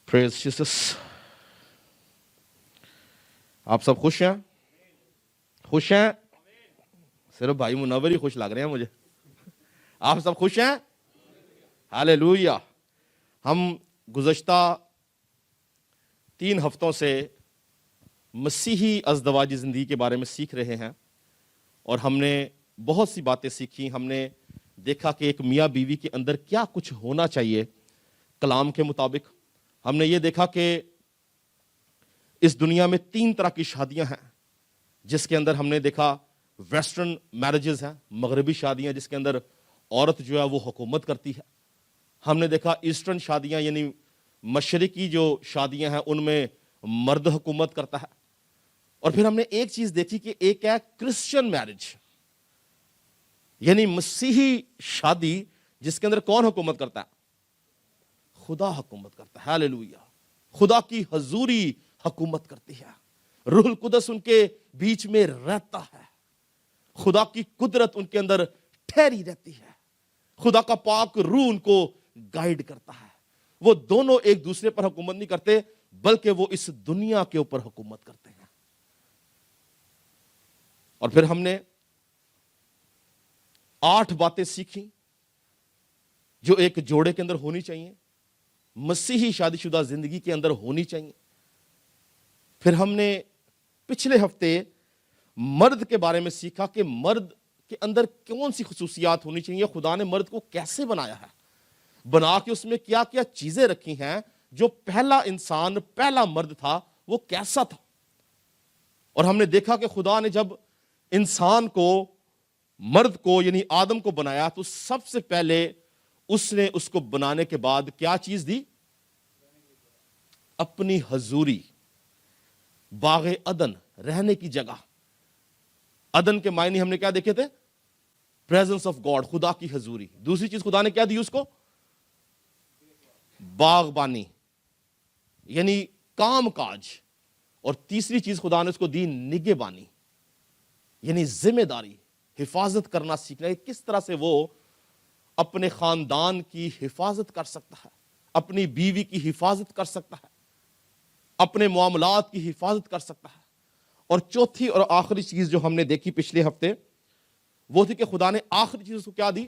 پریز Jesus. آپ سب خوش ہیں؟ خوش ہیں؟ صرف بھائی منور ہی خوش لگ رہے ہیں مجھے. آپ سب خوش ہیں؟ ہاللیلویا. ہم گزشتہ 3 ہفتوں سے مسیحی ازدواجی زندگی کے بارے میں سیکھ رہے ہیں اور ہم نے بہت سی باتیں سیکھی. ہم نے دیکھا کہ ایک میاں بیوی کے اندر کیا کچھ ہونا چاہیے کلام کے مطابق. ہم نے یہ دیکھا کہ اس دنیا میں 3 طرح کی شادیاں ہیں جس کے اندر ہم نے دیکھا ویسٹرن میرجز ہیں، مغربی شادیاں جس کے اندر عورت جو ہے وہ حکومت کرتی ہے. ہم نے دیکھا ایسٹرن شادیاں یعنی مشرقی جو شادیاں ہیں ان میں مرد حکومت کرتا ہے. اور پھر ہم نے ایک چیز دیکھی کہ ایک ہے کرسچن میرج یعنی مسیحی شادی جس کے اندر کون حکومت کرتا ہے؟ خدا حکومت کرتا ہے. ہاللیلویا. خدا کی حضوری حکومت کرتی ہے. روح القدس ان کے بیچ میں رہتا ہے. خدا کی قدرت ان کے اندر ٹھہری رہتی ہے. خدا کا پاک روح ان کو گائیڈ کرتا ہے. وہ دونوں ایک دوسرے پر حکومت نہیں کرتے بلکہ وہ اس دنیا کے اوپر حکومت کرتے ہیں. اور پھر ہم نے 8 باتیں سیکھی جو ایک جوڑے کے اندر ہونی چاہیے، مسیحی شادی شدہ زندگی کے اندر ہونی چاہیے. پھر ہم نے پچھلے ہفتے مرد کے بارے میں سیکھا کہ مرد کے اندر کون سی خصوصیات ہونی چاہیے، خدا نے مرد کو کیسے بنایا ہے، بنا کے اس میں کیا کیا چیزیں رکھی ہیں. جو پہلا انسان پہلا مرد تھا وہ کیسا تھا. اور ہم نے دیکھا کہ خدا نے جب انسان کو، مرد کو یعنی آدم کو بنایا تو سب سے پہلے اس نے اس کو بنانے کے بعد کیا چیز دی؟ اپنی حضوری، باغ عدن، رہنے کی جگہ. عدن کے معنی ہم نے کیا دیکھے تھے؟ پریزنس آف گاڈ، خدا کی حضوری. دوسری چیز خدا نے کیا دی اس کو؟ باغبانی یعنی کام کاج. اور تیسری چیز خدا نے اس کو دی نگہبانی یعنی ذمہ داری، حفاظت کرنا سیکھنا ہے. کس طرح سے وہ اپنے خاندان کی حفاظت کر سکتا ہے، اپنی بیوی کی حفاظت کر سکتا ہے، اپنے معاملات کی حفاظت کر سکتا ہے. اور چوتھی اور آخری چیز جو ہم نے دیکھی پچھلے ہفتے وہ تھی کہ خدا نے آخری چیز اس کو کیا دی؟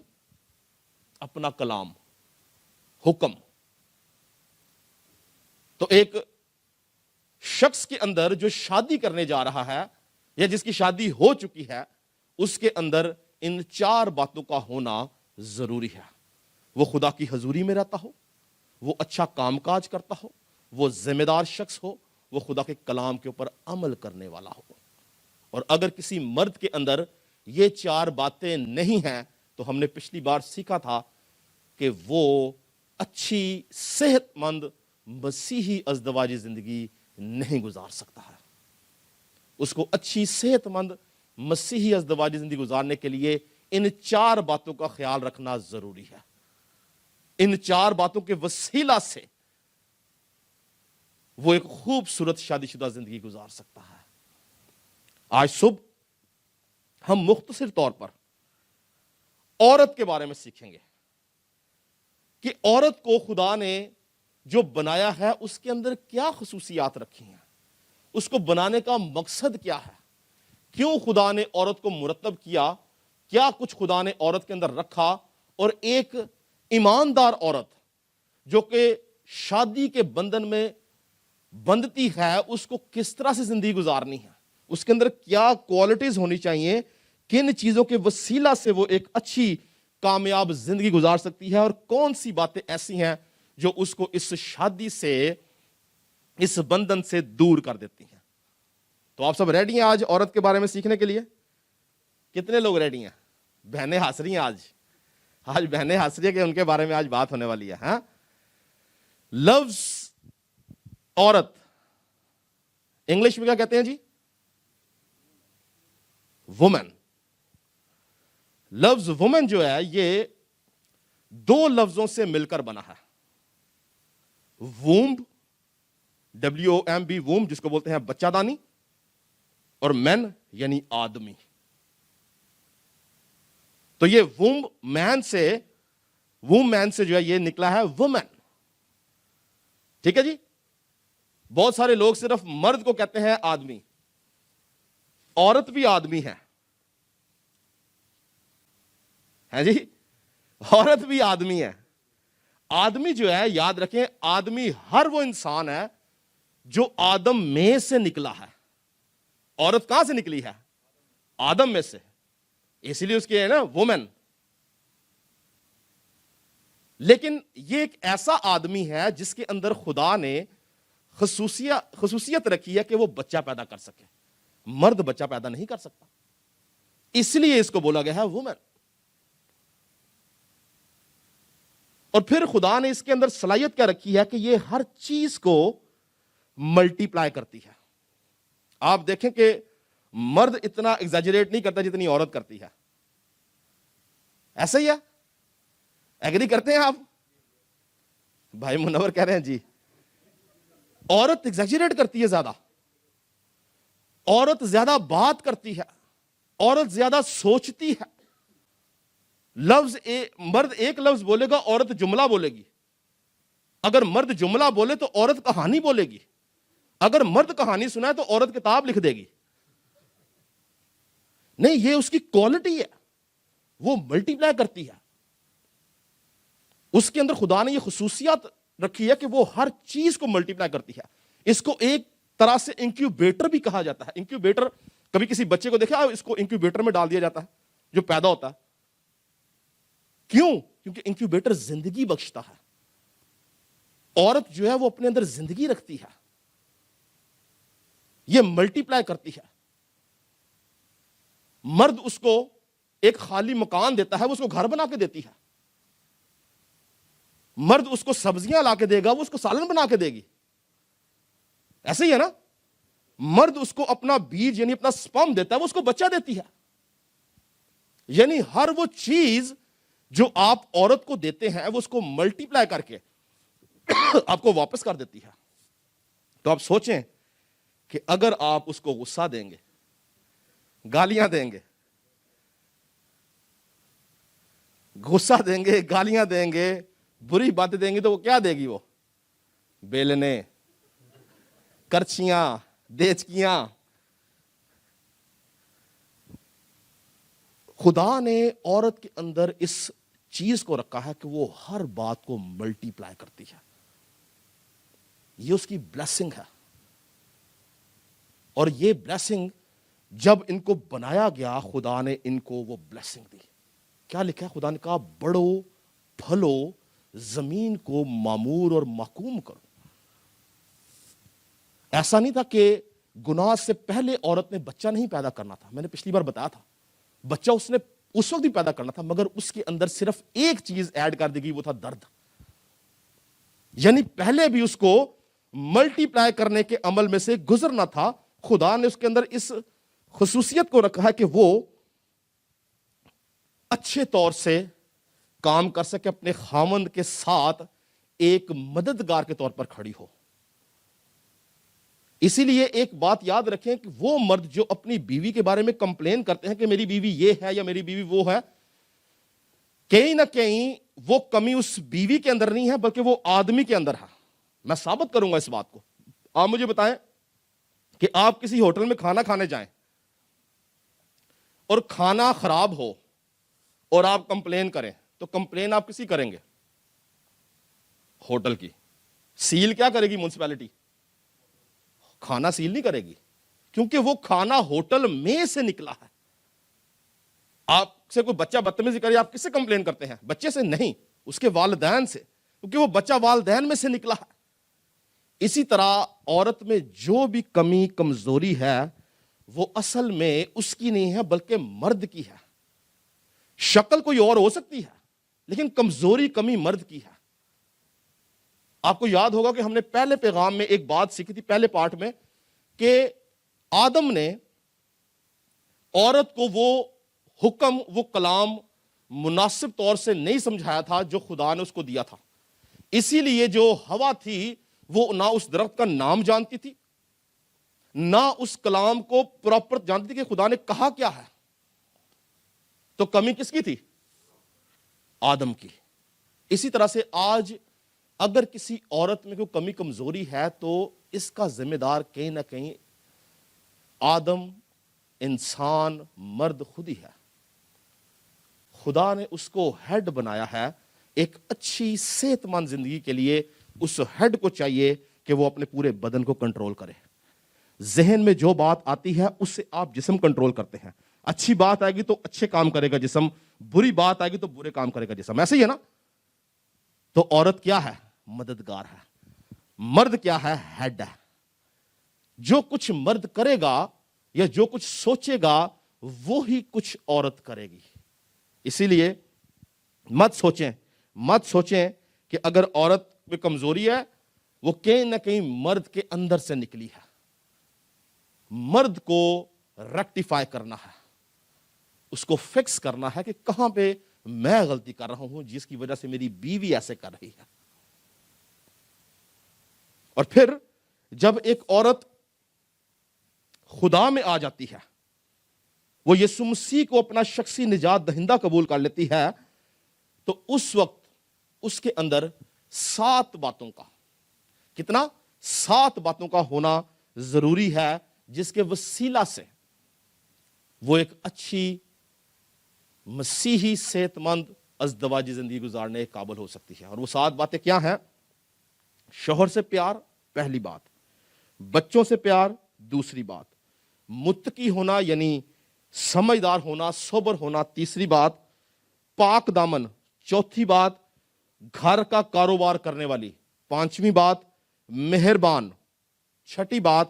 اپنا کلام، حکم. تو ایک شخص کے اندر جو شادی کرنے جا رہا ہے یا جس کی شادی ہو چکی ہے اس کے اندر ان 4 باتوں کا ہونا ضروری ہے. وہ خدا کی حضوری میں رہتا ہو، وہ اچھا کام کاج کرتا ہو، وہ ذمہ دار شخص ہو، وہ خدا کے کلام کے اوپر عمل کرنے والا ہو. اور اگر کسی مرد کے اندر یہ 4 باتیں نہیں ہیں تو ہم نے پچھلی بار سیکھا تھا کہ وہ اچھی صحت مند مسیحی ازدواجی زندگی نہیں گزار سکتا ہے. اس کو اچھی صحت مند مسیحی ازدواجی زندگی گزارنے کے لیے ان 4 باتوں کا خیال رکھنا ضروری ہے. ان 4 باتوں کے وسیلہ سے وہ ایک خوبصورت شادی شدہ زندگی گزار سکتا ہے. آج صبح ہم مختصر طور پر عورت کے بارے میں سیکھیں گے کہ عورت کو خدا نے جو بنایا ہے اس کے اندر کیا خصوصیات رکھی ہیں، اس کو بنانے کا مقصد کیا ہے، کیوں خدا نے عورت کو مرتب کیا، کیا کچھ خدا نے عورت کے اندر رکھا. اور ایک ایماندار عورت جو کہ شادی کے بندھن میں بندھتی ہے اس کو کس طرح سے زندگی گزارنی ہے، اس کے اندر کیا کوالٹیز ہونی چاہیے، کن چیزوں کے وسیلہ سے وہ ایک اچھی کامیاب زندگی گزار سکتی ہے، اور کون سی باتیں ایسی ہیں جو اس کو اس شادی سے، اس بندھن سے دور کر دیتی ہیں. تو آپ سب ریڈی ہیں آج عورت کے بارے میں سیکھنے کے لیے؟ کتنے لوگ ریڈی ہیں؟ بہنیں ہنس رہی ہیں. آج بہنیں ہنس رہی ہیں کہ ان کے بارے میں آج بات ہونے والی ہے. ہاں، لفظ عورت انگلش میں کیا کہتے ہیں جی؟ وومن. لفظ وومن جو ہے یہ 2 لفظوں سے مل کر بنا ہے. وومب، WOMB، وومب جس کو بولتے ہیں بچہ دانی، اور مین یعنی آدمی. تو یہ وومب مین سے جو ہے یہ نکلا ہے وومن. ٹھیک ہے جی. بہت سارے لوگ صرف مرد کو کہتے ہیں آدمی، عورت بھی آدمی ہے جی، عورت بھی آدمی ہے۔ آدمی جو ہے، یاد رکھیں، آدمی ہر وہ انسان ہے جو آدم میں سے نکلا ہے۔ عورت کہاں سے نکلی ہے؟ آدم میں سے، اسی لیے اس کے ہے نا وومن۔ لیکن یہ ایک ایسا آدمی ہے جس کے اندر خدا نے خصوصیت رکھی ہے کہ وہ بچہ پیدا کر سکے۔ مرد بچہ پیدا نہیں کر سکتا، اس لیے اس کو بولا گیا ہے وومن۔ اور پھر خدا نے اس کے اندر صلاحیت کیا رکھی ہے کہ یہ ہر چیز کو ملٹی پلائی کرتی ہے۔ آپ دیکھیں کہ مرد اتنا ایگزیجریٹ نہیں کرتا جتنی عورت کرتی ہے، ایسا ہی ہے؟ ایگری کرتے ہیں آپ؟ بھائی منور کہہ رہے ہیں جی، عورت ایگزیجریٹ کرتی ہے زیادہ، عورت زیادہ بات کرتی ہے، عورت زیادہ سوچتی ہے۔ مرد ایک لفظ بولے گا، عورت جملہ بولے گی۔ اگر مرد جملہ بولے تو عورت کہانی بولے گی۔ اگر مرد کہانی سنائے تو عورت کتاب لکھ دے گی۔ نہیں، یہ اس کی کوالٹی ہے، وہ ملٹی پلائی کرتی ہے۔ اس کے اندر خدا نے یہ خصوصیات رکھی ہے کہ وہ ہر چیز کو ملٹی پلائی کرتی ہے۔ اس کو ایک طرح سے انکیوبیٹر بھی کہا جاتا ہے۔ انکیوبیٹر، کبھی کسی بچے کو دیکھا، اس کو انکیوبیٹر میں ڈال دیا جاتا ہے جو پیدا ہوتا ہے۔ کیوں؟ کیونکہ انکیوبیٹر زندگی بخشتا ہے۔ عورت جو ہے وہ اپنے اندر زندگی رکھتی ہے، یہ ملٹی پلائی کرتی ہے۔ مرد اس کو ایک خالی مکان دیتا ہے، وہ اس کو گھر بنا کے دیتی ہے۔ مرد اس کو سبزیاں لا کے دے گا، وہ اس کو سالن بنا کے دے گی۔ ایسے ہی ہے نا؟ مرد اس کو اپنا بیج یعنی اپنا سپرم دیتا ہے، وہ اس کو بچہ دیتی ہے۔ یعنی ہر وہ چیز جو آپ عورت کو دیتے ہیں وہ اس کو ملٹی پلائی کر کے آپ کو واپس کر دیتی ہے۔ تو آپ سوچیں کہ اگر آپ اس کو غصہ دیں گے، گالیاں دیں گے، غصہ دیں گے، گالیاں دیں گے، بری باتیں دیں گے، تو وہ کیا دے گی؟ وہ بیلنے، کرچیاں، دیچکیاں۔ خدا نے عورت کے اندر اس چیز کو رکھا ہے کہ وہ ہر بات کو ملٹی پلائی کرتی ہے۔ یہ اس کی بلیسنگ ہے، اور یہ بلیسنگ جب ان کو بنایا گیا، خدا نے ان کو وہ بلیسنگ دی۔ کیا لکھا ہے؟ خدا نے کہا بڑھو پھلو، زمین کو معمور اور محکوم کرو۔ ایسا نہیں تھا کہ گناہ سے پہلے عورت نے بچہ نہیں پیدا کرنا تھا، میں نے پچھلی بار بتایا تھا، بچہ اس نے اس وقت بھی پیدا کرنا تھا، مگر اس کے اندر صرف ایک چیز ایڈ کر دی گئی، وہ تھا درد۔ یعنی پہلے بھی اس کو ملٹی پلائی کرنے کے عمل میں سے گزرنا تھا۔ خدا نے اس کے اندر اس خصوصیت کو رکھا ہے کہ وہ اچھے طور سے کام کر سکے، اپنے خاوند کے ساتھ ایک مددگار کے طور پر کھڑی ہو۔ اسی لیے ایک بات یاد رکھیں کہ وہ مرد جو اپنی بیوی کے بارے میں کمپلین کرتے ہیں کہ میری بیوی یہ ہے یا میری بیوی وہ ہے، کہیں نہ کہیں وہ کمی اس بیوی کے اندر نہیں ہے بلکہ وہ آدمی کے اندر ہے۔ میں ثابت کروں گا اس بات کو۔ آپ مجھے بتائیں کہ آپ کسی ہوٹل میں کھانا کھانے جائیں اور کھانا خراب ہو اور آپ کمپلین کریں، تو کمپلین آپ کسی کریں گے؟ ہوٹل کی۔ سیل کیا کرے گی منسپلٹی؟ کھانا سیل نہیں کرے گی، کیونکہ وہ کھانا ہوٹل میں سے نکلا ہے۔ آپ سے کوئی بچہ بدتمیزی کرے، آپ کس سے کمپلین کرتے ہیں؟ بچے سے نہیں، اس کے والدین سے، کیونکہ وہ بچہ والدین میں سے نکلا ہے۔ اسی طرح عورت میں جو بھی کمی کمزوری ہے وہ اصل میں اس کی نہیں ہے بلکہ مرد کی ہے۔ شکل کوئی اور ہو سکتی ہے لیکن کمزوری کمی مرد کی ہے۔ آپ کو یاد ہوگا کہ ہم نے پہلے پیغام میں ایک بات سیکھی تھی، پہلے پارٹ میں، کہ آدم نے عورت کو وہ حکم، وہ کلام مناسب طور سے نہیں سمجھایا تھا جو خدا نے اس کو دیا تھا۔ اسی لیے جو ہوا تھی وہ نہ اس درخت کا نام جانتی تھی، نہ اس کلام کو پراپر جانتی تھی کہ خدا نے کہا کیا ہے۔ تو کمی کس کی تھی؟ آدم کی۔ اسی طرح سے آج اگر کسی عورت میں کوئی کمی کمزوری ہے تو اس کا ذمہ دار کہیں نہ کہیں آدم، انسان، مرد خود ہی ہے. خدا نے اس کو ہیڈ بنایا ہے. ایک اچھی صحت مند زندگی کے لیے اس ہیڈ کو چاہیے کہ وہ اپنے پورے بدن کو کنٹرول کرے. ذہن میں جو بات آتی ہے اس سے آپ جسم کنٹرول کرتے ہیں. اچھی بات آئے گی تو اچھے کام کرے گا جسم، بری بات آئے گی تو برے کام کرے گا جسم. ایسے ہی ہے نا؟ تو عورت کیا ہے؟ مددگار ہے. مرد کیا ہے؟ ہیڈ ہے. جو کچھ مرد کرے گا یا جو کچھ سوچے گا وہی کچھ عورت کرے گی. اسی لیے مت سوچیں کہ اگر عورت میں کمزوری ہے وہ کہیں نہ کہیں مرد کے اندر سے نکلی ہے. مرد کو ریکٹیفائی کرنا ہے، اس کو فکس کرنا ہے کہ کہاں پہ میں غلطی کر رہا ہوں جس کی وجہ سے میری بیوی ایسے کر رہی ہے. اور پھر جب ایک عورت خدا میں آ جاتی ہے، وہ یسوع مسیح کو اپنا شخصی نجات دہندہ قبول کر لیتی ہے، تو اس وقت اس کے اندر 7 باتوں کا، کتنا؟ 7 باتوں کا ہونا ضروری ہے جس کے وسیلہ سے وہ ایک اچھی مسیحی صحت مند ازدواجی زندگی گزارنے کے قابل ہو سکتی ہے. اور وہ 7 باتیں کیا ہیں؟ شوہر سے پیار پہلی بات، بچوں سے پیار دوسری بات، متقی ہونا یعنی سمجھدار ہونا، صبر ہونا تیسری بات، پاک دامن چوتھی بات، گھر کا کاروبار کرنے والی پانچویں بات، مہربان چھٹی بات،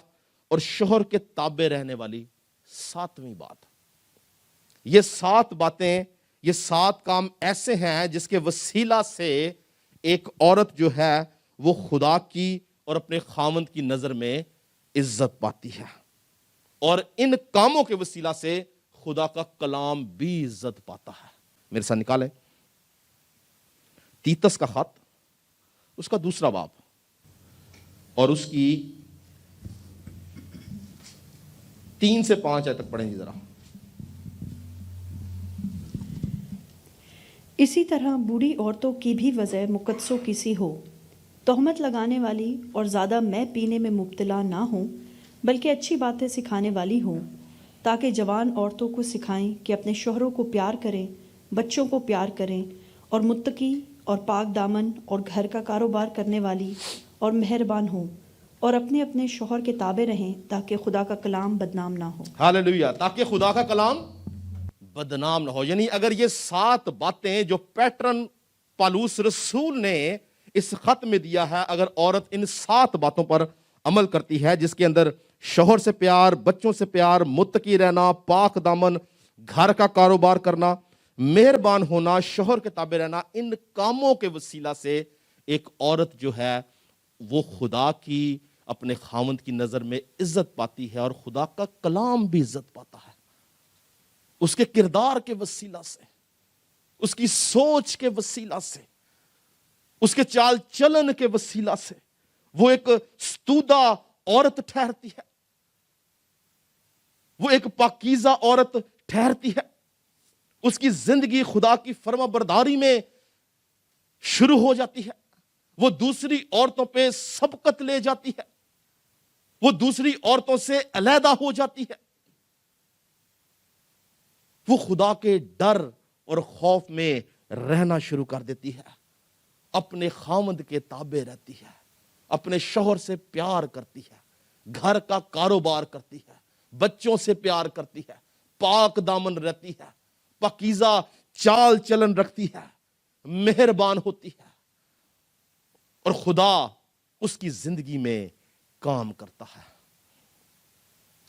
اور شوہر کے تابع رہنے والی 7ویں بات. یہ 7 باتیں، یہ 7 کام ایسے ہیں جس کے وسیلہ سے ایک عورت جو ہے وہ خدا کی اور اپنے خاوند کی نظر میں عزت پاتی ہے، اور ان کاموں کے وسیلہ سے خدا کا کلام بھی عزت پاتا ہے. میرے ساتھ نکالیں تیتس کا خط، اس کا 2 باب اور اس کی 3 سے 5 آیت تک پڑھیں جی ذرا. اسی طرح بوڑھی عورتوں کی بھی وضع مقدسوں کی سی ہو، تہمت لگانے والی اور زیادہ مے پینے میں مبتلا نہ ہوں، بلکہ اچھی باتیں سکھانے والی ہوں، تاکہ جوان عورتوں کو سکھائیں کہ اپنے شوہروں کو پیار کریں، بچوں کو پیار کریں، اور متقی اور پاک دامن اور گھر کا کاروبار کرنے والی اور مہربان ہوں، اور اپنے اپنے شوہر کے تابع رہیں، تاکہ خدا کا کلام بدنام نہ ہو. ہاللیلویہ. تاکہ خدا کا کلام بدنام نہ ہو. یعنی اگر یہ 7 باتیں جو پیٹرن پالوس رسول نے اس خط میں دیا ہے، اگر عورت ان 7 باتوں پر عمل کرتی ہے جس کے اندر شوہر سے پیار، بچوں سے پیار، متقی رہنا، پاک دامن، گھر کا کاروبار کرنا، مہربان ہونا، شوہر کے تابع رہنا، ان کاموں کے وسیلہ سے ایک عورت جو ہے وہ خدا کی اپنے خاوند کی نظر میں عزت پاتی ہے، اور خدا کا کلام بھی عزت پاتا ہے. اس کے کردار کے وسیلہ سے، اس کی سوچ کے وسیلہ سے، اس کے چال چلن کے وسیلہ سے وہ ایک ستودہ عورت ٹھہرتی ہے، وہ ایک پاکیزہ عورت ٹھہرتی ہے. اس کی زندگی خدا کی فرما برداری میں شروع ہو جاتی ہے. وہ دوسری عورتوں پہ سبقت لے جاتی ہے، وہ دوسری عورتوں سے علیحدہ ہو جاتی ہے. وہ خدا کے ڈر اور خوف میں رہنا شروع کر دیتی ہے، اپنے خاوند کے تابع رہتی ہے، اپنے شوہر سے پیار کرتی ہے، گھر کا کاروبار کرتی ہے، بچوں سے پیار کرتی ہے، پاک دامن رہتی ہے، پاکیزہ چال چلن رکھتی ہے، مہربان ہوتی ہے، اور خدا اس کی زندگی میں کام کرتا ہے.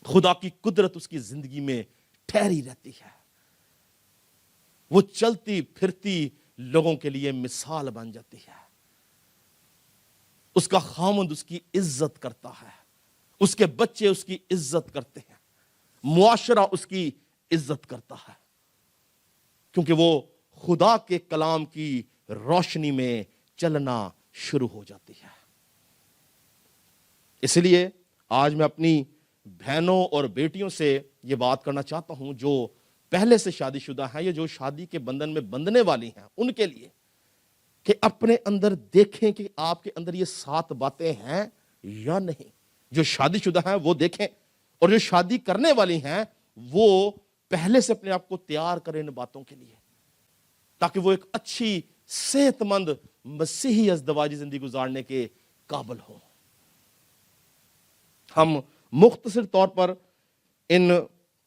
خدا کی قدرت اس کی زندگی میں ٹھہری رہتی ہے. وہ چلتی پھرتی لوگوں کے لیے مثال بن جاتی ہے. اس کا خاوند اس کی عزت کرتا ہے، اس کے بچے اس کی عزت کرتے ہیں، معاشرہ اس کی عزت کرتا ہے، کیونکہ وہ خدا کے کلام کی روشنی میں چلنا شروع ہو جاتی ہے. اس لیے آج میں اپنی بہنوں اور بیٹیوں سے یہ بات کرنا چاہتا ہوں جو پہلے سے شادی شدہ ہیں یا جو شادی کے بندھن میں بندھنے والی ہیں، ان کے لیے کہ اپنے اندر دیکھیں کہ آپ کے اندر یہ 7 باتیں ہیں یا نہیں. جو شادی شدہ ہیں وہ دیکھیں, اور جو شادی کرنے والی ہیں وہ پہلے سے اپنے آپ کو تیار کریں ان باتوں کے لیے, تاکہ وہ ایک اچھی صحت مند مسیحی ازدواجی زندگی گزارنے کے قابل ہوں. ہم مختصر طور پر ان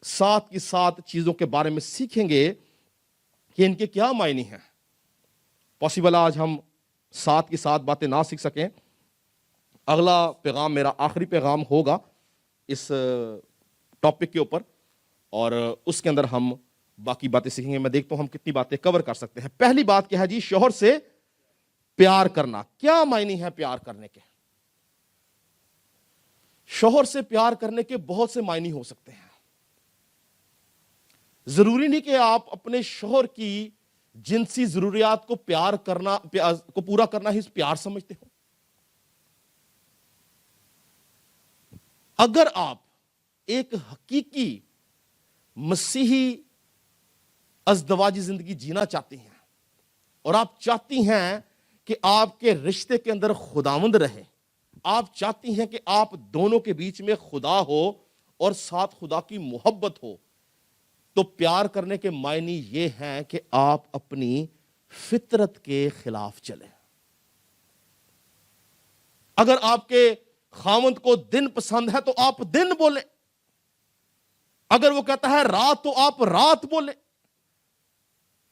7 کی 7 چیزوں کے بارے میں سیکھیں گے کہ ان کے کیا معنی ہیں. پاسبل آج ہم 7 کی 7 باتیں نہ سیکھ سکیں. اگلا پیغام میرا آخری پیغام ہوگا اس ٹاپک کے اوپر, اور اس کے اندر ہم باقی باتیں سیکھیں گے. میں دیکھتا ہوں ہم کتنی باتیں کور کر سکتے ہیں. پہلی بات کیا ہے جی؟ شوہر سے پیار کرنا. کیا معنی ہے پیار کرنے کے؟ شوہر سے پیار کرنے کے بہت سے معنی ہو سکتے ہیں. ضروری نہیں کہ آپ اپنے شوہر کی جنسی ضروریات کو پورا کرنا ہی پیار سمجھتے ہو. اگر آپ ایک حقیقی مسیحی ازدواجی زندگی جینا چاہتی ہیں, اور آپ چاہتی ہیں کہ آپ کے رشتے کے اندر خداوند رہے, آپ چاہتی ہیں کہ آپ دونوں کے بیچ میں خدا ہو اور ساتھ خدا کی محبت ہو, تو پیار کرنے کے معنی یہ ہیں کہ آپ اپنی فطرت کے خلاف چلیں. اگر آپ کے خاوند کو دن پسند ہے تو آپ دن بولیں. اگر وہ کہتا ہے رات تو آپ رات بولیں.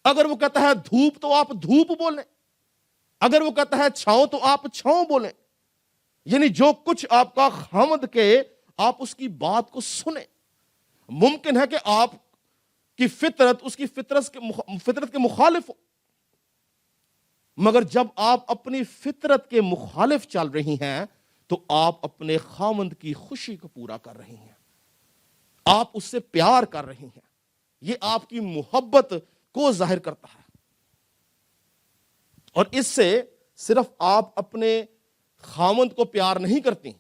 اگر وہ کہتا ہے دھوپ تو آپ دھوپ بولیں. اگر وہ کہتا ہے چھاؤں تو آپ چھاؤں بولیں. یعنی جو کچھ آپ کا خاوند کے, آپ اس کی بات کو سنیں. ممکن ہے کہ آپ کی فطرت اس کی فطرت کے مخالف ہو, مگر جب آپ اپنی فطرت کے مخالف چل رہی ہیں تو آپ اپنے خاوند کی خوشی کو پورا کر رہی ہیں, آپ اس سے پیار کر رہی ہیں. یہ آپ کی محبت کو ظاہر کرتا ہے. اور اس سے صرف آپ اپنے خاوند کو پیار نہیں کرتی,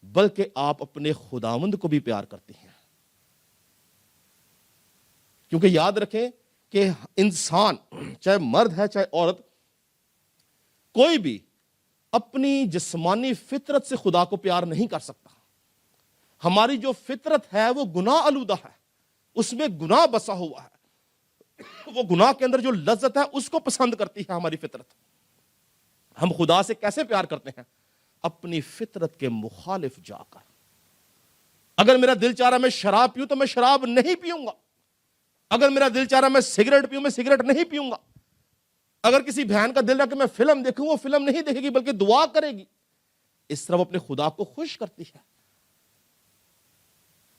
بلکہ آپ اپنے خداوند کو بھی پیار کرتی ہیں. کیونکہ یاد رکھیں کہ انسان, چاہے مرد ہے چاہے عورت, کوئی بھی اپنی جسمانی فطرت سے خدا کو پیار نہیں کر سکتا. ہماری جو فطرت ہے وہ گناہ آلودہ ہے, اس میں گناہ بسا ہوا ہے. وہ گناہ کے اندر جو لذت ہے اس کو پسند کرتی ہے ہماری فطرت. ہم خدا سے کیسے پیار کرتے ہیں؟ اپنی فطرت کے مخالف جا کر. اگر میرا دل چاہ رہا میں شراب پیوں تو میں شراب نہیں پیوں گا. اگر میرا دل چاہ رہا میں سگریٹ پیوں, میں سگریٹ نہیں پیوں گا. اگر کسی بہن کا دل رہا کہ میں فلم دیکھوں, وہ فلم نہیں دیکھے گی بلکہ دعا کرے گی. اس طرح وہ اپنے خدا کو خوش کرتی ہے.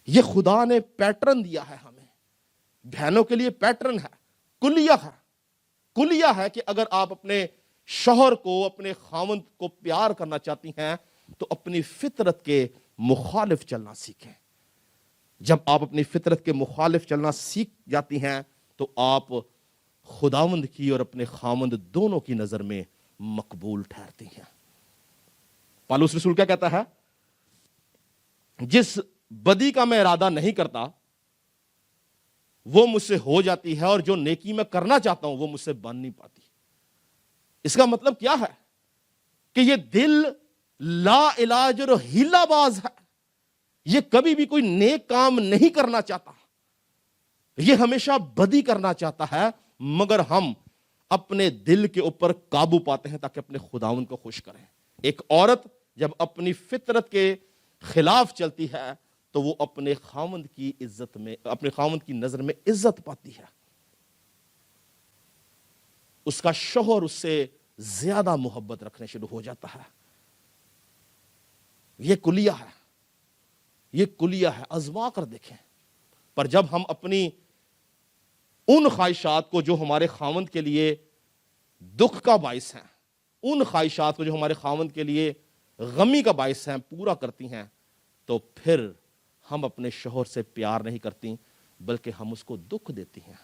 یہ خدا نے پیٹرن دیا ہے ہمیں. بہنوں کے لیے پیٹرن ہے, کلیہ ہے کہ اگر آپ اپنے شوہر کو, اپنے خاوند کو پیار کرنا چاہتی ہیں تو اپنی فطرت کے مخالف چلنا سیکھیں. جب آپ اپنی فطرت کے مخالف چلنا سیکھ جاتی ہیں تو آپ خداوند کی اور اپنے خاوند دونوں کی نظر میں مقبول ٹھہرتی ہیں. پالوس رسول کیا کہتا ہے؟ جس بدی کا میں ارادہ نہیں کرتا وہ مجھ سے ہو جاتی ہے, اور جو نیکی میں کرنا چاہتا ہوں وہ مجھ سے بن نہیں پاتی. اس کا مطلب کیا ہے؟ کہ یہ دل لا علاج اور ہیلا باز ہے. یہ کبھی بھی کوئی نیک کام نہیں کرنا چاہتا, یہ ہمیشہ بدی کرنا چاہتا ہے. مگر ہم اپنے دل کے اوپر قابو پاتے ہیں تاکہ اپنے خداوند کو خوش کریں. ایک عورت جب اپنی فطرت کے خلاف چلتی ہے تو وہ اپنے خاوند کی عزت میں, اپنے خاوند کی نظر میں عزت پاتی ہے. اس کا شوہر اس سے زیادہ محبت رکھنے شروع ہو جاتا ہے. یہ کلیہ ہے, یہ کلیہ ہے, آزما کر دیکھیں. پر جب ہم اپنی ان خواہشات کو جو ہمارے خاوند کے لیے دکھ کا باعث ہیں, ان خواہشات کو جو ہمارے خاوند کے لیے غمی کا باعث ہیں, پورا کرتی ہیں, تو پھر ہم اپنے شوہر سے پیار نہیں کرتی بلکہ ہم اس کو دکھ دیتی ہیں.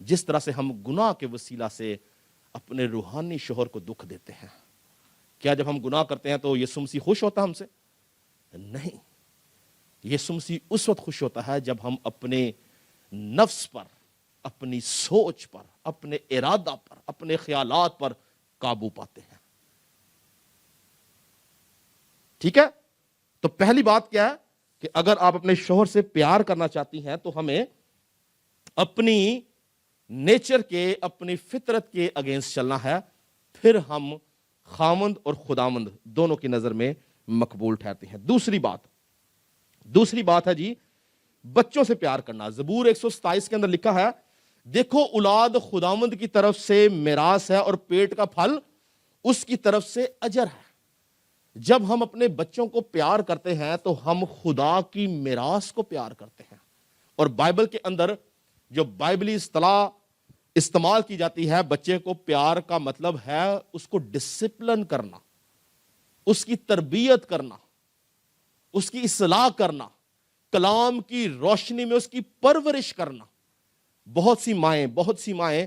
جس طرح سے ہم گناہ کے وسیلہ سے اپنے روحانی شوہر کو دکھ دیتے ہیں. کیا جب ہم گناہ کرتے ہیں تو یسوع مسیح خوش ہوتا ہم سے؟ نہیں. یسوع مسیح اس وقت خوش ہوتا ہے جب ہم اپنے نفس پر, اپنی سوچ پر, اپنے ارادہ پر, اپنے خیالات پر قابو پاتے ہیں. ٹھیک ہے؟ تو پہلی بات کیا ہے کہ اگر آپ اپنے شوہر سے پیار کرنا چاہتی ہیں تو ہمیں اپنی نیچر کے، اپنی فطرت کے اگینسٹ چلنا ہے، پھر ہم خامند اور خداوند دونوں کی نظر میں مقبول ٹھہرتے ہیں. دوسری بات ہے جی بچوں سے پیار کرنا. زبور 127 کے اندر لکھا ہے، دیکھو اولاد خداوند کی طرف سے میراث ہے اور پیٹ کا پھل اس کی طرف سے اجر ہے. جب ہم اپنے بچوں کو پیار کرتے ہیں تو ہم خدا کی میراث کو پیار کرتے ہیں. اور بائبل کے اندر جو بائبلی اصطلاح استعمال کی جاتی ہے بچے کو پیار کا مطلب ہے اس کو ڈسپلن کرنا، اس کی تربیت کرنا، اس کی اصلاح کرنا، کلام کی روشنی میں اس کی پرورش کرنا. بہت سی مائیں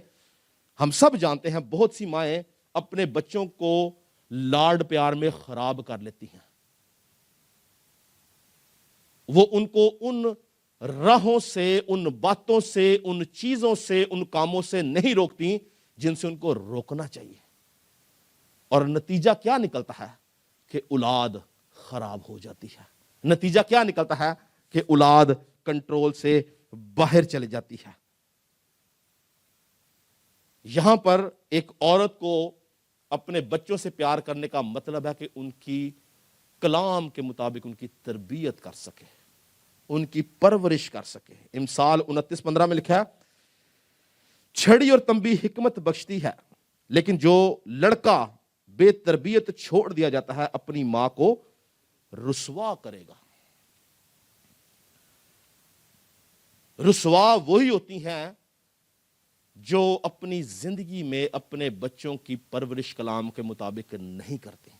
ہم سب جانتے ہیں، بہت سی مائیں اپنے بچوں کو لاڈ پیار میں خراب کر لیتی ہیں. وہ ان کو ان راہوں سے، ان باتوں سے، ان چیزوں سے، ان کاموں سے نہیں روکتی جن سے ان کو روکنا چاہیے. اور نتیجہ کیا نکلتا ہے کہ اولاد خراب ہو جاتی ہے. نتیجہ کیا نکلتا ہے کہ اولاد کنٹرول سے باہر چلی جاتی ہے. یہاں پر ایک عورت کو اپنے بچوں سے پیار کرنے کا مطلب ہے کہ ان کی کلام کے مطابق ان کی تربیت کر سکے، ان کی پرورش کر سکے. امثال 29:15 میں لکھا ہے، چھڑی اور تنبیہ حکمت بخشتی ہے، لیکن جو لڑکا بے تربیت چھوڑ دیا جاتا ہے اپنی ماں کو رسوا کرے گا. رسوا وہی ہوتی ہیں جو اپنی زندگی میں اپنے بچوں کی پرورش کلام کے مطابق نہیں کرتے.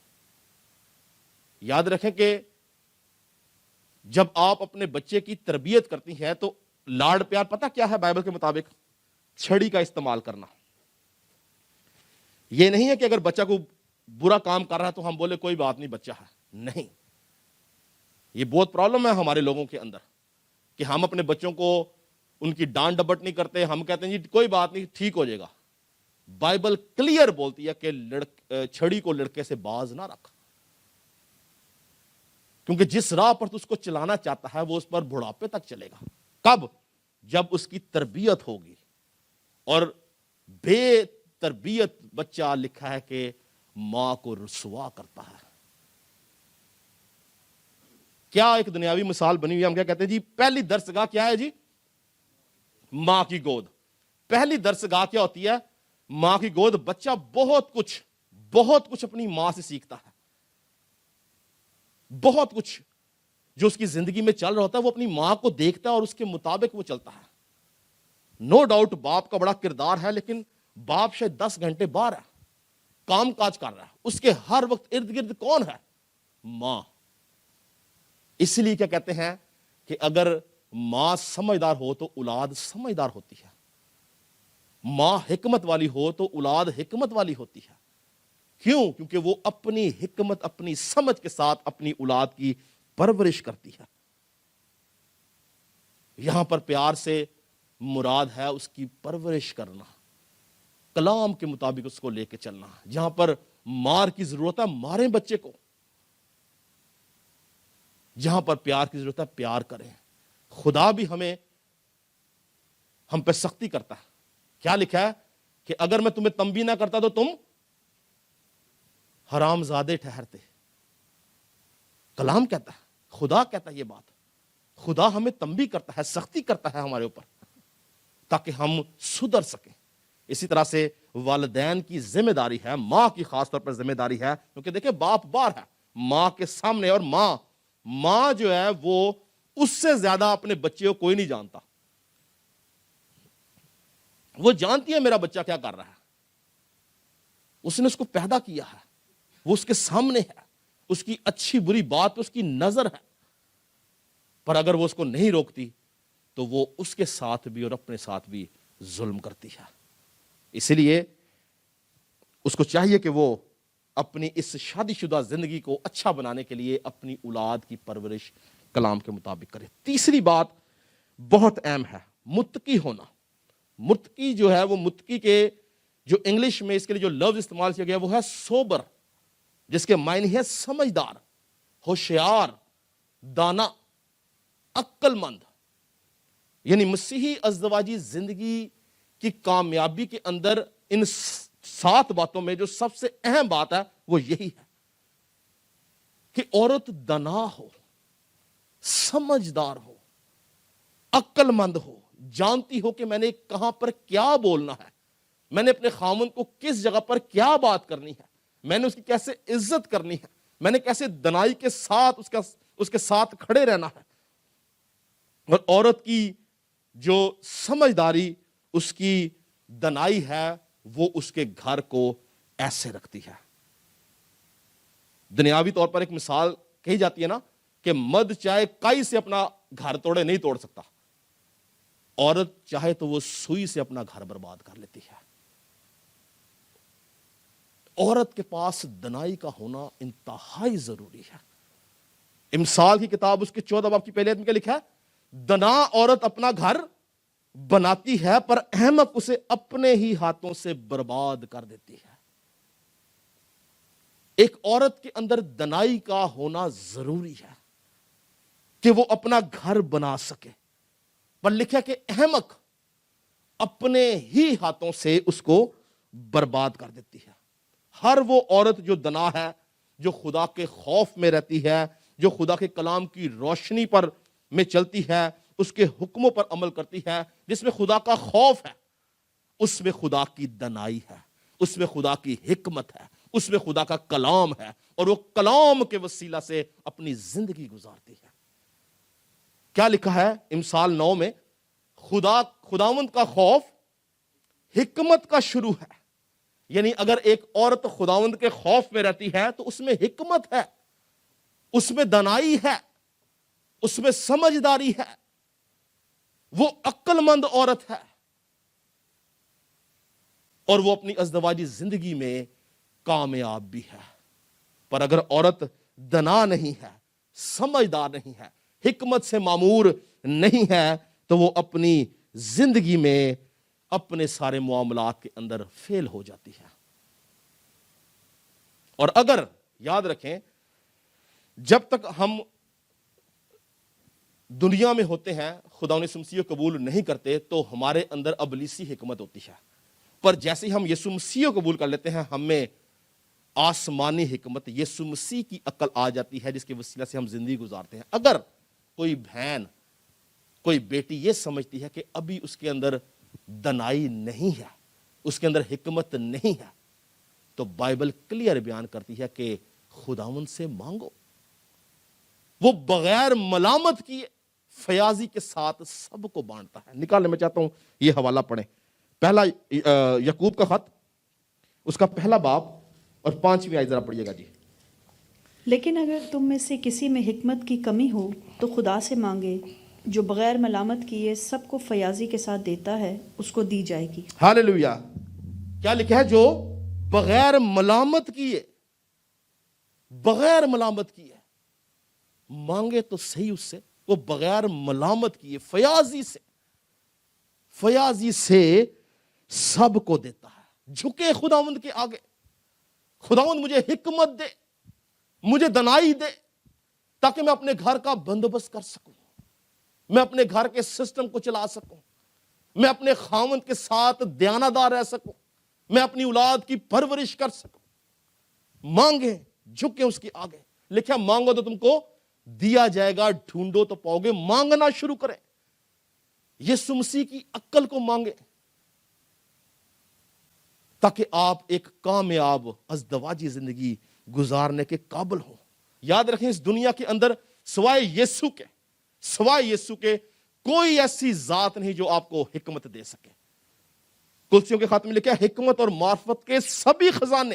یاد رکھیں کہ جب آپ اپنے بچے کی تربیت کرتی ہیں تو لاڈ پیار پتہ کیا ہے بائبل کے مطابق؟ چھڑی کا استعمال کرنا. یہ نہیں ہے کہ اگر بچہ کو برا کام کر رہا ہے تو ہم بولے کوئی بات نہیں بچہ ہے. نہیں، یہ بہت پرابلم ہے ہمارے لوگوں کے اندر کہ ہم اپنے بچوں کو ان کی ڈانٹ ڈپٹ نہیں کرتے. ہم کہتے ہیں جی کوئی بات نہیں ٹھیک ہو جائے گا. بائبل کلیئر بولتی ہے کہ چھڑی کو لڑکے سے باز نہ رکھ، کیونکہ جس راہ پر تو اس کو چلانا چاہتا ہے وہ اس پر بڑھاپے تک چلے گا. کب؟ جب اس کی تربیت ہوگی. اور بے تربیت بچہ لکھا ہے کہ ماں کو رسوا کرتا ہے. کیا ایک دنیاوی مثال بنی ہوئی ہے. ہم کیا کہتے ہیں جی پہلی درسگاہ کیا ہے جی؟ ماں کی گود. پہلی درسگاہ کیا ہوتی ہے؟ ماں کی گود. بچہ بہت کچھ اپنی ماں سے سیکھتا ہے. بہت کچھ جو اس کی زندگی میں چل رہا ہوتا ہے وہ اپنی ماں کو دیکھتا ہے اور اس کے مطابق وہ چلتا ہے. نو ڈاؤٹ باپ کا بڑا کردار ہے، لیکن باپ شاید 10 گھنٹے باہر ہے، کام کاج کر رہا ہے، اس کے ہر وقت ارد گرد کون ہے؟ ماں. اس لیے کیا کہتے ہیں کہ اگر ماں سمجھدار ہو تو اولاد سمجھدار ہوتی ہے. ماں حکمت والی ہو تو اولاد حکمت والی ہوتی ہے. کیوں؟ کیونکہ وہ اپنی حکمت، اپنی سمجھ کے ساتھ اپنی اولاد کی پرورش کرتی ہے. یہاں پر پیار سے مراد ہے اس کی پرورش کرنا، کلام کے مطابق اس کو لے کے چلنا. جہاں پر مار کی ضرورت ہے ماریں بچے کو، جہاں پر پیار کی ضرورت ہے پیار کریں. خدا بھی ہم پہ سختی کرتا ہے. کیا لکھا ہے کہ اگر میں تمہیں تنبیہ نہ کرتا تو تم حرام زادے ٹھہرتے. کلام کہتا ہے، خدا کہتا ہے یہ بات. خدا ہمیں تنبیہ کرتا ہے، سختی کرتا ہے ہمارے اوپر تاکہ ہم سدھر سکیں. اسی طرح سے والدین کی ذمہ داری ہے، ماں کی خاص طور پر ذمہ داری ہے، کیونکہ دیکھیں باپ باہر ہے ماں کے سامنے، اور ماں جو ہے وہ اس سے زیادہ اپنے بچے کو کوئی نہیں جانتا. وہ جانتی ہے میرا بچہ کیا کر رہا ہے. اس نے اس کو پیدا کیا ہے، وہ اس کے سامنے ہے، اس کی اچھی بری بات پہ اس کی نظر ہے. پر اگر وہ اس کو نہیں روکتی تو وہ اس کے ساتھ بھی اور اپنے ساتھ بھی ظلم کرتی ہے. اسی لیے اس کو چاہیے کہ وہ اپنی اس شادی شدہ زندگی کو اچھا بنانے کے لیے اپنی اولاد کی پرورش کلام کے مطابق کرے. تیسری بات بہت اہم ہے، متقی ہونا. متقی جو ہے وہ متقی کے جو انگلش میں اس کے لیے جو لفظ استعمال کیا گیا وہ ہے سوبر، جس کے معنی ہے سمجھدار، ہوشیار، دانا، عقل مند. یعنی مسیحی ازدواجی زندگی کی کامیابی کے اندر ان 7 باتوں میں جو سب سے اہم بات ہے وہ یہی ہے کہ عورت دانا ہو، سمجھدار ہو، عقل مند ہو، جانتی ہو کہ میں نے کہاں پر کیا بولنا ہے، میں نے اپنے خامن کو کس جگہ پر کیا بات کرنی ہے، میں نے اس کی کیسے عزت کرنی ہے، میں نے کیسے دنائی کے ساتھ اس کے ساتھ کھڑے رہنا ہے. اور عورت کی جو سمجھداری، اس کی دنائی ہے، وہ اس کے گھر کو ایسے رکھتی ہے. دنیاوی طور پر ایک مثال کہی جاتی ہے نا کہ مرد چاہے کائی سے اپنا گھر توڑے نہیں توڑ سکتا، عورت چاہے تو وہ سوئی سے اپنا گھر برباد کر لیتی ہے. عورت کے پاس دنائی کا ہونا انتہائی ضروری ہے. امثال کی کتاب اس کے 14 باب کی پہلی آیت میں کیا لکھا ہے؟ دنا عورت اپنا گھر بناتی ہے پر احمق اسے اپنے ہی ہاتھوں سے برباد کر دیتی ہے. ایک عورت کے اندر دنائی کا ہونا ضروری ہے کہ وہ اپنا گھر بنا سکے، پر لکھا کہ احمق اپنے ہی ہاتھوں سے اس کو برباد کر دیتی ہے. ہر وہ عورت جو دنا ہے، جو خدا کے خوف میں رہتی ہے، جو خدا کے کلام کی روشنی پر میں چلتی ہے، اس کے حکموں پر عمل کرتی ہے، جس میں خدا کا خوف ہے، اس میں خدا کی دنائی ہے، اس میں خدا کی حکمت ہے، اس میں خدا کا کلام ہے، اور وہ کلام کے وسیلہ سے اپنی زندگی گزارتی ہے. کیا لکھا ہے امثال 9 میں؟ خداوند کا خوف حکمت کا شروع ہے. یعنی اگر ایک عورت خداوند کے خوف میں رہتی ہے تو اس میں حکمت ہے، اس میں دنائی ہے، اس میں سمجھداری ہے، وہ عقل مند عورت ہے، اور وہ اپنی ازدواجی زندگی میں کامیاب بھی ہے. پر اگر عورت دنا نہیں ہے، سمجھدار نہیں ہے، حکمت سے معمور نہیں ہے، تو وہ اپنی زندگی میں اپنے سارے معاملات کے اندر فیل ہو جاتی ہے. اور اگر یاد رکھیں، جب تک ہم دنیا میں ہوتے ہیں، خدا نے مسیح کو قبول نہیں کرتے، تو ہمارے اندر ابلیسی حکمت ہوتی ہے. پر جیسے ہی ہم یسوع مسیح کو قبول کر لیتے ہیں، ہمیں آسمانی حکمت، یسوع مسیح کی عقل آ جاتی ہے، جس کے وسیلہ سے ہم زندگی گزارتے ہیں. اگر کوئی بہن، کوئی بیٹی یہ سمجھتی ہے کہ ابھی اس کے اندر دنائی نہیں ہے، اس کے اندر حکمت نہیں ہے، تو بائبل کلیئر بیان کرتی ہے کہ خداوند سے مانگو. وہ بغیر ملامت کیے فیاضی کے ساتھ سب کو بانٹتا ہے. نکالنے میں چاہتا ہوں یہ حوالہ پڑھیں. پہلا یعقوب کا خط، اس کا پہلا باب اور 5ویں آیت ذرا پڑھیے گا جی. لیکن اگر تم میں سے کسی میں حکمت کی کمی ہو تو خدا سے مانگے، جو بغیر ملامت کیے سب کو فیاضی کے ساتھ دیتا ہے، اس کو دی جائے گی. ہاللیلویا. کیا لکھا ہے؟ جو بغیر ملامت کیے، بغیر ملامت کیے مانگے تو صحیح اس سے، وہ بغیر ملامت کیے فیاضی سے سب کو دیتا ہے. جھکے خداوند کے آگے، خداوند مجھے حکمت دے، مجھے دنائی دے، تاکہ میں اپنے گھر کا بندوبست کر سکوں، میں اپنے گھر کے سسٹم کو چلا سکوں، میں اپنے خاوند کے ساتھ دیانتدار رہ سکوں، میں اپنی اولاد کی پرورش کر سکوں. مانگے، جھکے اس کے آگے. لکھا مانگو تو تم کو دیا جائے گا، ڈھونڈو تو پاؤ گے. مانگنا شروع کریں، یسوع مسیح کی عقل کو مانگے، تاکہ آپ ایک کامیاب ازدواجی زندگی گزارنے کے قابل ہوں. یاد رکھیں، اس دنیا کے اندر سوائے یسوع کے کوئی ایسی ذات نہیں جو آپ کو حکمت دے سکے. کلسیوں کے خاتمے میں لکھا ہے حکمت اور معرفت کے سبھی خزانے،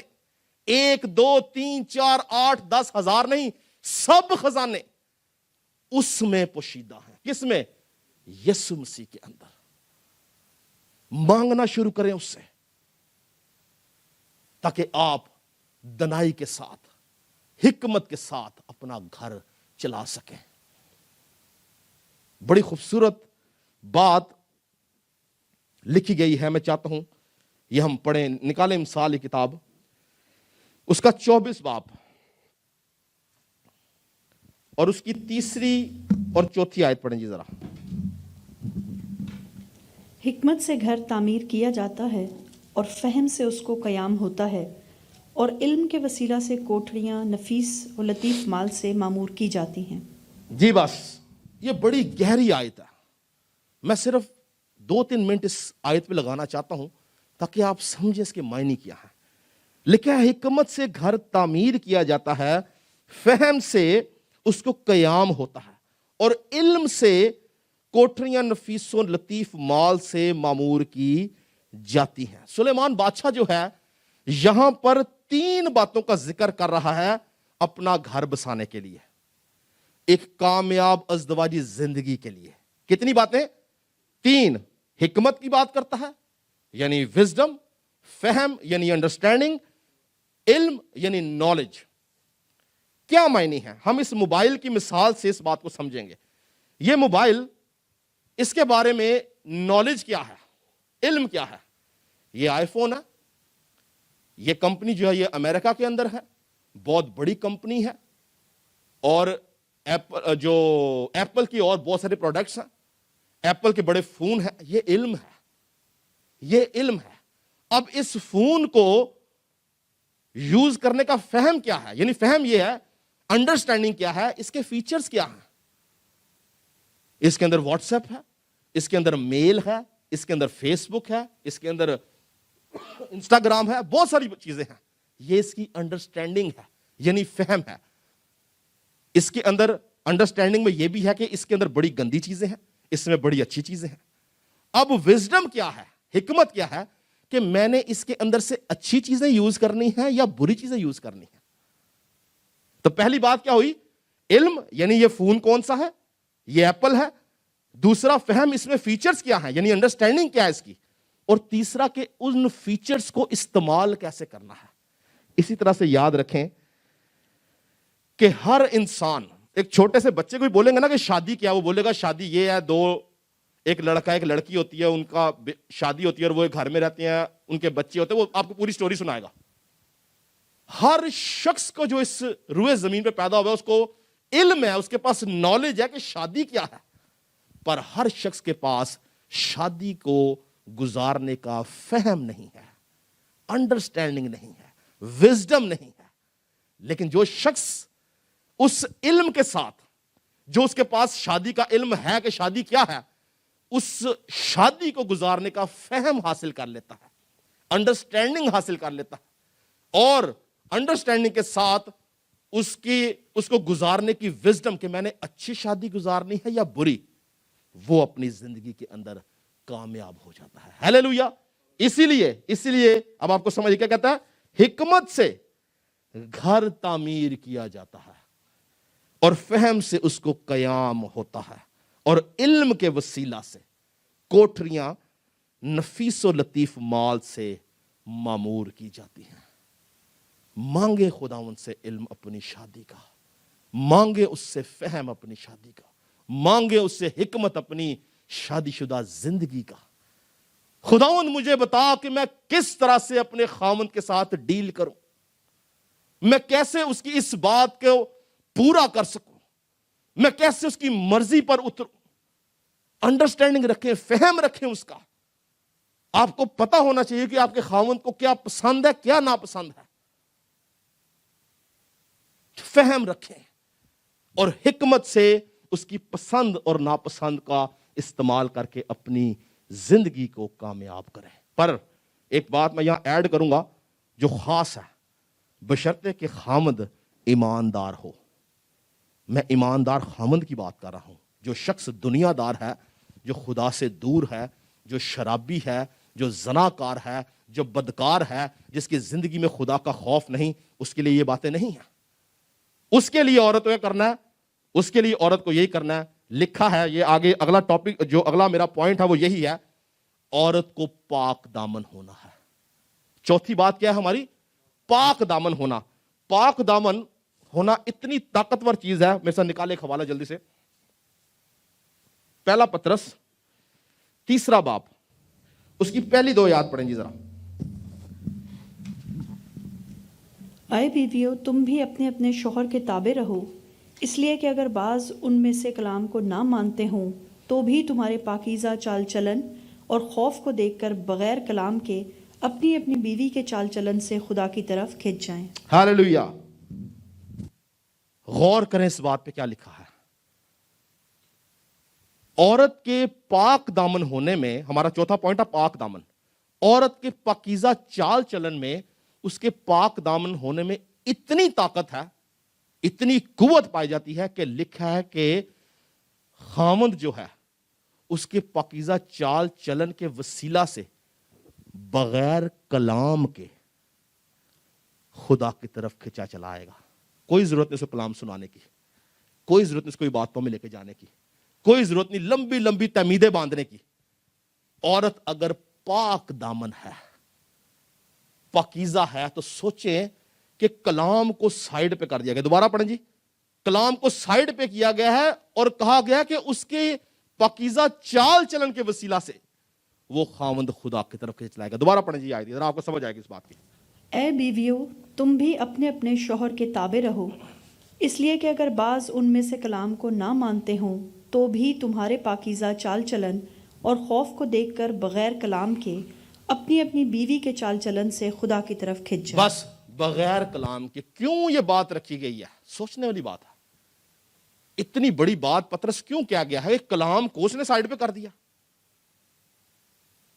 1 2 3 4 8 10 ہزار نہیں، سب خزانے اس میں پوشیدہ ہیں. کس میں؟ یسوع مسیح کے اندر. مانگنا شروع کریں اس سے، تاکہ آپ دنائی کے ساتھ، حکمت کے ساتھ اپنا گھر چلا سکیں. بڑی خوبصورت بات لکھی گئی ہے. میں چاہتا ہوں یہ ہم پڑھیں, نکالیں مثال کی کتاب, اس کا 24 باب اور اس کی 3 اور 4 آیت پڑھیں جی ذرا. حکمت سے گھر تعمیر کیا جاتا ہے اور فہم سے اس کو قیام ہوتا ہے, اور علم کے وسیلہ سے کوٹھڑیاں نفیس و لطیف مال سے معمور کی جاتی ہیں. جی بس یہ بڑی گہری آیت ہے. میں صرف 2-3 منٹ اس آیت پہ لگانا چاہتا ہوں تاکہ آپ سمجھیں اس کے معنی کیا ہے. لکھا ہے حکمت سے گھر تعمیر کیا جاتا ہے, فہم سے اس کو قیام ہوتا ہے, اور علم سے کوٹھریاں نفیس و لطیف مال سے معمور کی جاتی ہیں. سلیمان بادشاہ جو ہے یہاں پر 3 باتوں کا ذکر کر رہا ہے اپنا گھر بسانے کے لیے, ایک کامیاب ازدواجی زندگی کے لیے. کتنی باتیں؟ 3. حکمت کی بات کرتا ہے یعنی وزڈم, فہم یعنی انڈرسٹینڈنگ, علم یعنی نالج. کیا معنی ہے؟ ہم اس موبائل کی مثال سے اس بات کو سمجھیں گے. یہ موبائل, اس کے بارے میں نالج کیا ہے, علم کیا ہے؟ یہ آئی فون ہے. یہ کمپنی جو ہے یہ امریکہ کے اندر ہے, بہت بڑی کمپنی ہے, اور ایپل کی اور بہت سارے پروڈکٹس ہیں, ایپل کے بڑے فون ہیں. یہ علم ہے, یہ علم ہے. اب اس فون کو یوز کرنے کا فہم کیا ہے, یعنی فہم یہ ہے, انڈرسٹینڈنگ کیا ہے, اس کے فیچرز کیا ہیں. اس کے اندر واٹس ایپ ہے, اس کے اندر میل ہے, اس کے اندر فیس بک ہے, اس کے اندر انسٹاگرام ہے, بہت ساری چیزیں ہیں. یہ اس کی انڈرسٹینڈنگ ہے یعنی فہم ہے. اس کے اندر انڈرسٹینڈنگ میں یہ بھی ہے کہ اس کے اندر بڑی گندی چیزیں ہیں, اس میں بڑی اچھی چیزیں ہیں. اب وزڈم کیا ہے, حکمت کیا ہے کہ میں نے اس کے اندر سے اچھی چیزیں یوز کرنی ہیں یا بری چیزیں یوز کرنی ہیں. تو پہلی بات کیا ہوئی, علم یعنی یہ فون کون سا ہے, یہ ایپل ہے. دوسرا فہم, اس میں فیچرز کیا ہیں یعنی انڈرسٹینڈنگ کیا ہے اس کی. اور تیسرا کہ ان فیچرز کو استعمال کیسے کرنا ہے. اسی طرح سے یاد رکھیں کہ ہر انسان, ایک چھوٹے سے بچے کو بھی بولیں گے نا کہ شادی کیا, وہ بولے گا شادی یہ ہے, 2 ایک لڑکا ایک لڑکی ہوتی ہے, ان کا شادی ہوتی ہے اور وہ ایک گھر میں رہتے ہیں, ان کے بچے ہوتے ہیں, وہ آپ کو پوری سٹوری سنائے گا. ہر شخص کو جو اس روئے زمین پہ پیدا ہوا ہے اس کو علم ہے, اس کے پاس نالج ہے کہ شادی کیا ہے, پر ہر شخص کے پاس شادی کو گزارنے کا فہم نہیں ہے, انڈرسٹینڈنگ نہیں ہے, وزڈم نہیں ہے. لیکن جو شخص اس علم کے ساتھ, جو اس کے پاس شادی کا علم ہے کہ شادی کیا ہے, اس شادی کو گزارنے کا فہم حاصل کر لیتا ہے, انڈرسٹینڈنگ حاصل کر لیتا ہے, اور انڈرسٹینڈنگ کے ساتھ اس کو گزارنے کی وزڈم کہ میں نے اچھی شادی گزارنی ہے یا بری, وہ اپنی زندگی کے اندر کامیاب ہو جاتا ہے. ہیلیلویا. اسی لیے اب آپ کو سمجھ کیا کہتا ہے, حکمت سے گھر تعمیر کیا جاتا ہے اور فہم سے اس کو قیام ہوتا ہے, اور علم کے وسیلہ سے کوٹھریاں نفیس و لطیف مال سے معمور کی جاتی ہیں. مانگے خداوند سے علم اپنی شادی کا, مانگے اس سے فہم اپنی شادی کا, مانگے اس سے حکمت اپنی شادی شدہ زندگی کا. خداوند مجھے بتا کہ میں کس طرح سے اپنے خاوند کے ساتھ ڈیل کروں, میں کیسے اس کی اس بات کو پورا کر سکوں, میں کیسے اس کی مرضی پر اتروں. انڈرسٹینڈنگ رکھیں, فہم رکھیں اس کا. آپ کو پتا ہونا چاہیے کہ آپ کے خاوند کو کیا پسند ہے, کیا ناپسند ہے. فہم رکھیں اور حکمت سے اس کی پسند اور ناپسند کا استعمال کر کے اپنی زندگی کو کامیاب کریں. پر ایک بات میں یہاں ایڈ کروں گا جو خاص ہے, بشرطے کہ خامد ایماندار ہو. میں ایماندار خامد کی بات کر رہا ہوں. جو شخص دنیا دار ہے, جو خدا سے دور ہے, جو شرابی ہے, جو زناکار ہے, جو بدکار ہے, جس کی زندگی میں خدا کا خوف نہیں, اس کے لیے یہ باتیں نہیں ہیں. اس کے لیے عورت کو یہ کرنا ہے, اس کے لیے عورت کو یہی کرنا ہے. لکھا ہے, یہ آگے اگلا ٹاپک, جو اگلا میرا پوائنٹ ہے وہ یہی ہے, عورت کو پاک دامن ہونا ہے. چوتھی بات کیا ہے ہماری؟ پاک دامن ہونا. پاک دامن ہونا اتنی طاقتور چیز ہے. میرے ساتھ نکالے ایک حوالہ جلدی سے. پہلا پطرس 3 باب, اس کی پہلی 2 آیات پڑھیں جی ذرا. اے بیویوں تم بھی اپنے اپنے شوہر کے تابع رہو، اس لیے کہ اگر بعض ان میں سے کلام کو نہ مانتے ہوں تو بھی تمہارے پاکیزہ چال چلن اور خوف کو دیکھ کر بغیر کلام کے اپنی اپنی بیوی کے چال چلن سے خدا کی طرف کھنچ جائیں۔ ہاللیلویا۔ غور کریں اس بات پہ کیا لکھا ہے۔ عورت کے پاک دامن ہونے میں، ہمارا چوتھا پوائنٹ ہے پاک دامن، عورت کے پاکیزہ چال چلن میں، اس کے پاک دامن ہونے میں اتنی طاقت ہے، اتنی قوت پائی جاتی ہے کہ لکھا ہے کہ خاوند جو ہے اس کے پاکیزہ چال چلن کے وسیلہ سے بغیر کلام کے خدا کی طرف کھچا چلا آئے گا۔ کوئی ضرورت نہیں اس کو کلام سنانے کی، کوئی ضرورت نہیں اس کو عبادتوں میں لے کے جانے کی، کوئی ضرورت نہیں لمبی لمبی تمیدیں باندھنے کی۔ عورت اگر پاک دامن ہے، پاکیزہ ہے، تو سوچیں کہ کلام کو سائیڈ پہ کر دیا گیا۔ دوبارہ پڑھیں جی، کلام کو سائیڈ پہ کیا گیا ہے اور کہا گیا کہ اس کے پاکیزہ چال چلن کے وسیلہ سے وہ خاوند خدا کی طرف کھینچ لائے گا۔ دوبارہ پڑھیں جی آیت، ذرا آپ کو سمجھ آئے گی اس بات کی۔ اے بیویوں تم بھی اپنے اپنے شوہر کے تابع رہو، اس لیے کہ اگر بعض ان میں سے کلام کو نہ مانتے ہوں تو بھی تمہارے پاکیزہ چال چلن اور خوف کو دیکھ کر بغیر کلام کے اپنی اپنی بیوی کے چال چلن سے خدا کی طرف کھنچ جائیں۔ بس بغیر کلام کے کیوں یہ بات رکھی گئی ہے؟ سوچنے والی بات ہے۔ اتنی بڑی بات پطرس کیوں کیا گیا ہے؟ کلام کو اس نے سائیڈ پہ کر دیا۔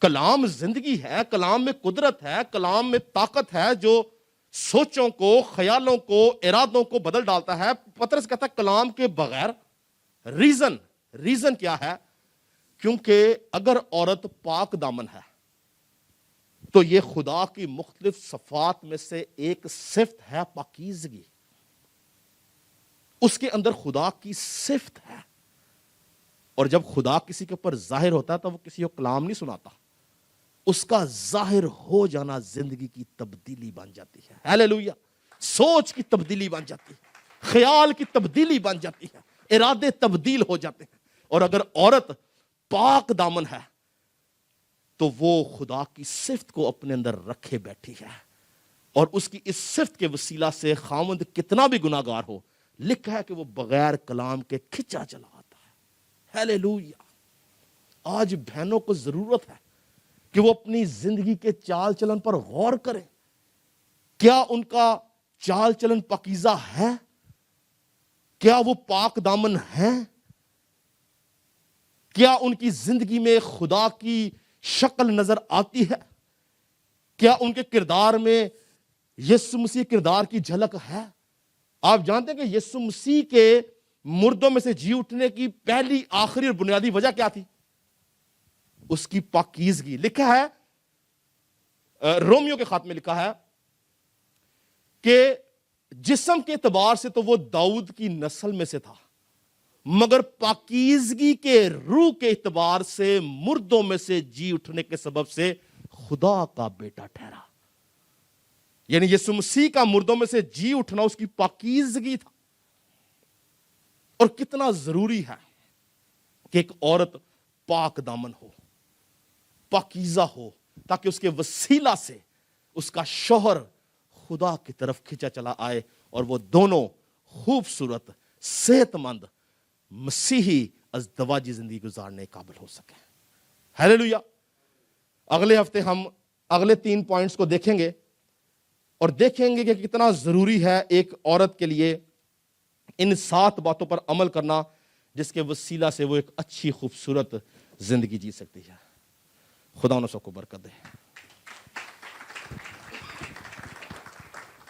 کلام زندگی ہے، کلام میں قدرت ہے، کلام میں طاقت ہے جو سوچوں کو، خیالوں کو، ارادوں کو بدل ڈالتا ہے۔ پطرس کہتا ہے کلام کے بغیر۔ ریزن کیا ہے؟ کیونکہ اگر عورت پاک دامن ہے تو یہ خدا کی مختلف صفات میں سے ایک صفت ہے پاکیزگی۔ اس کے اندر خدا کی صفت ہے، اور جب خدا کسی کے اوپر ظاہر ہوتا ہے تو وہ کسی کو کلام نہیں سناتا، اس کا ظاہر ہو جانا زندگی کی تبدیلی بن جاتی ہے۔ ہیلیلویا۔ سوچ کی تبدیلی بن جاتی ہے، خیال کی تبدیلی بن جاتی ہے، ارادے تبدیل ہو جاتے ہیں۔ اور اگر عورت پاک دامن ہے تو وہ خدا کی صفت کو اپنے اندر رکھے بیٹھی ہے، اور اس کی اس صفت کے وسیلہ سے خاوند کتنا بھی گناہگار ہو، لکھا ہے کہ وہ بغیر کلام کے کھچا چلا آتا ہے۔ ہیلیلویا۔ آج بہنوں کو ضرورت ہے کہ وہ اپنی زندگی کے چال چلن پر غور کریں۔ کیا ان کا چال چلن پاکیزہ ہے؟ کیا وہ پاک دامن ہیں؟ کیا ان کی زندگی میں خدا کی شکل نظر آتی ہے؟ کیا ان کے کردار میں یسوع مسیح کردار کی جھلک ہے؟ آپ جانتے ہیں کہ یسوع مسیح کے مردوں میں سے جی اٹھنے کی پہلی، آخری اور بنیادی وجہ کیا تھی؟ اس کی پاکیزگی۔ لکھا ہے رومیو کے خط میں لکھا ہے کہ جسم کے اعتبار سے تو وہ داؤد کی نسل میں سے تھا، مگر پاکیزگی کے روح کے اعتبار سے مردوں میں سے جی اٹھنے کے سبب سے خدا کا بیٹا ٹھہرا۔ یعنی یسوع مسیح کا مردوں میں سے جی اٹھنا اس کی پاکیزگی تھا۔ اور کتنا ضروری ہے کہ ایک عورت پاک دامن ہو، پاکیزہ ہو، تاکہ اس کے وسیلہ سے اس کا شوہر خدا کی طرف کھینچا چلا آئے اور وہ دونوں خوبصورت، صحت مند، مسیحی ازدواجی زندگی گزارنے قابل ہو سکے۔ ہیلیلویا۔ اگلے ہفتے ہم اگلے 3 پوائنٹس کو دیکھیں گے اور دیکھیں گے کہ کتنا ضروری ہے ایک عورت کے لیے ان 7 باتوں پر عمل کرنا، جس کے وسیلہ سے وہ ایک اچھی خوبصورت زندگی جی سکتی ہے۔ خدا ان سب کو برکت دے۔